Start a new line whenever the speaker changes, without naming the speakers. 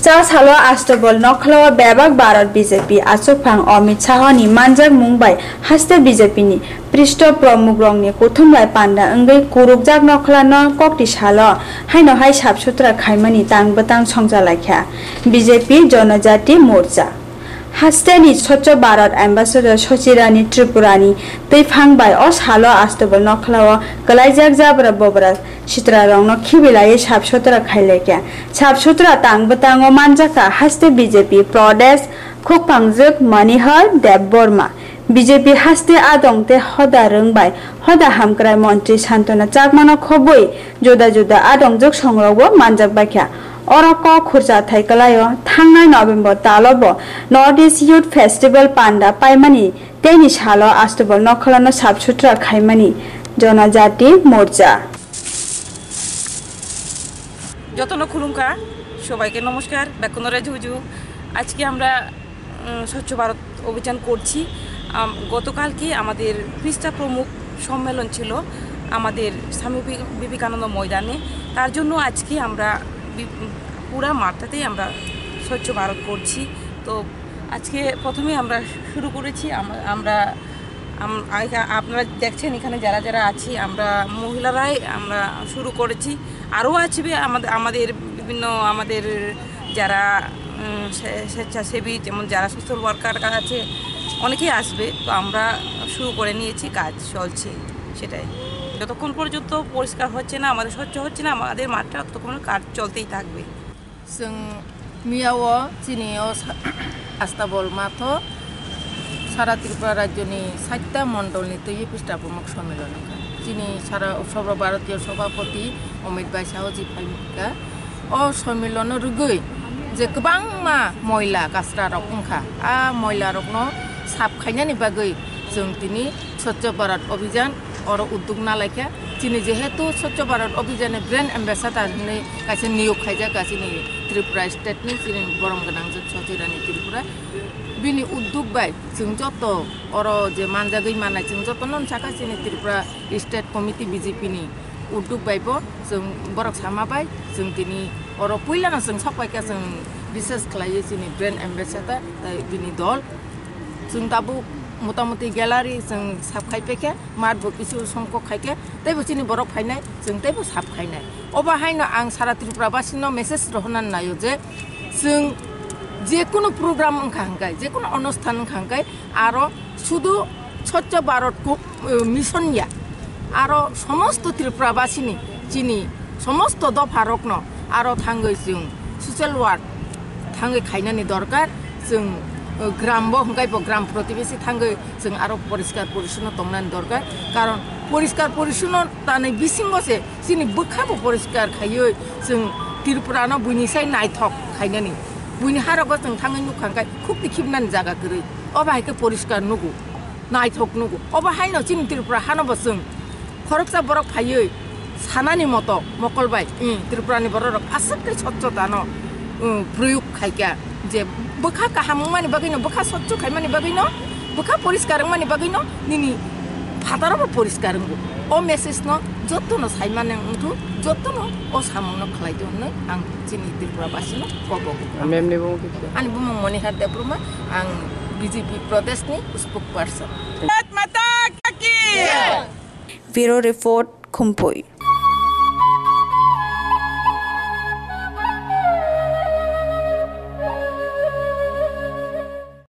Morcha salo Astabal Nokhala bebak Bharat BJP Asokphang Amit Shahni manjak mungbai haste BJP ni Prishto Pramukh rongni kothumbai panda engbai kurukjak Nokhala no kokti salo haino hai sabsutra khaimani tangbatang songjalakha BJP Janajaty Morcha Hasteni Swachh Bharat Ambassador Sochirani Tripurani Teifangbai o salo Astabal Nokhala kalaijak jabra bobra Chitra rongno khibilai sabsutra khailekya sabsutra tangbatango manjaka haste BJP Pradesh Khokpangjuk Manihar Debborma BJP haste adongte hoda rungbai hoda hamkrai mantri Santona Chakmano khoboi joda joda adongjuk songrogbo manjak baikha Orako khurja thaikalayo thangnai November talobo Northeast Youth Festival panda paimani teni salo Astabal Nokhala no sabsutra khaimani Janajaty Morcha
যতন খুলুমকা সবাইকে নমস্কার বেকনরে ঝুজু আজকে আমরা স্বচ্ছ ভারত অভিযান করছি গতকালকে আমাদের পৃষ্ঠা প্রমুখ সম্মেলন ছিল আমাদের স্বামী বিবেকানন্দ ময়দানে তার জন্য আজকে আমরা পুরা মাঠটাতেই আমরা স্বচ্ছ ভারত করছি তো আজকে প্রথমে আমরা শুরু করেছি আমরা আপনারা দেখছেন এখানে যারা যারা আছি আমরা মহিলারাই আমরা শুরু করেছি আরও আসবে আমাদের বিভিন্ন আমাদের যারা স্বেচ্ছাসেবী যেমন যারা সোশ্যাল ওয়ার্কার আছে অনেকেই আসবে তো আমরা শুরু করে নিয়েছি কাজ চলছে সেটাই যতক্ষণ পর্যন্ত পরিষ্কার হচ্ছে না আমাদের স্বচ্ছ হচ্ছে না আমাদের মাঠটা ততক্ষণ কাজ চলতেই থাকবে
মিয়াও চিনিও আস্তাবল মাঠ সারা ত্রিপুরা রাজ্যনি 7টা মণ্ডলনি তৈরি পৃষ্ঠা প্রমুখ সম্মেলন যিনি সারা সর্বভারতীয় সভাপতি অমিত ভাই সাহজি ফাইকা ও সম্মেলন রুগৈ যে গোबां মহিলা কাস্রা রক ओंखा মহিলা রকনো সাপ খাইনানি বাগৈ जों दिनै স্বচ্ছ ভারত অভিযান और उद्योग नालायखा दिनै जेहेतु स्वच्छ भारत अभियान ब्रेन्ड एम्बेसाडर होननानै गासै नियोग खायजागासिनो त्रिपुरा स्टेटनि दिनै बरम गोनां सचिरानि त्रिपुरा बिनि उद्योग बाय जों जत और जे मानजागै मानाय जों जतन साखासिनि त्रिपुरा स्टेट कमिटि बीजेपीनि उद्योग बायबो जों बरक सामाबाय जों दिनै और पहिलानो जों साफायखा जों बिसेस खालायो दिनै ब्रेन्ड एम्बेसाडर बिनि दल जों दाबो मोटामोटी ग्यालारि जों साबखायफैखे मारबो किसु संख खायखे तैबो चिनि बरक फायनाय जों तैबो साबखायनाय अबाहायनो आं सारा त्रिपुराबासिनो मेसेज रहनान नायो जे जों जेकुनु प्रग्राम ओंखांगाय जेकुनु अनुष्ठान ओंखांगाय आरो शुधु स्वच्छ भारत मिशन या आरो समस्त त्रिपुराबासिनि चिनि समस्त दफा रकनो आरो थांगै जों सोशल वार्क थांगै खायनानि दरकार जों ग्रामबो हंगायबो ग्राम प्रतिबेशी थांगै जों आरो परिष्कार परिच्छन्न तंनानि दरकार कारण परिष्कार परिच्छन्नतानि बिसिङावसो जोंनि बोखाबो परिष्कार खायो जों त्रिपुरानो बयनिसाय नायथक खायनानि बयनि हारावबो जों थाङै नुखांगाय खुब दिखिबनानि जागा गोरै अबाहायखौ परिष्कार नुगु नायथक नुगु अबाहायनो जोंनि त्रिपुरा हानबो जों खरकसा बरक फायो सानानि मत मकलबाय त्रिपुरानि बरक आसाकै स्वच्छतानो प्रयोग खायका जे बोखा काहाममानि बागैनो बोखा स्वच्छ खायमानि बागैनो बोखा परिष्कार मानि बागैनो निनि फादाराबो परिष्कार ओ मेसेज न जत्तनो सायमाने उठु जत्तनो ओ सामनो खलायदो होननाय आं जोंनि त्रिपुराबासिनो कबो
मेमनि बुङो
आंनि बुङो मनिहार देब्रुमा आं बीजेपी प्रदेशनि spokesperson
Bureau Report Khumphoi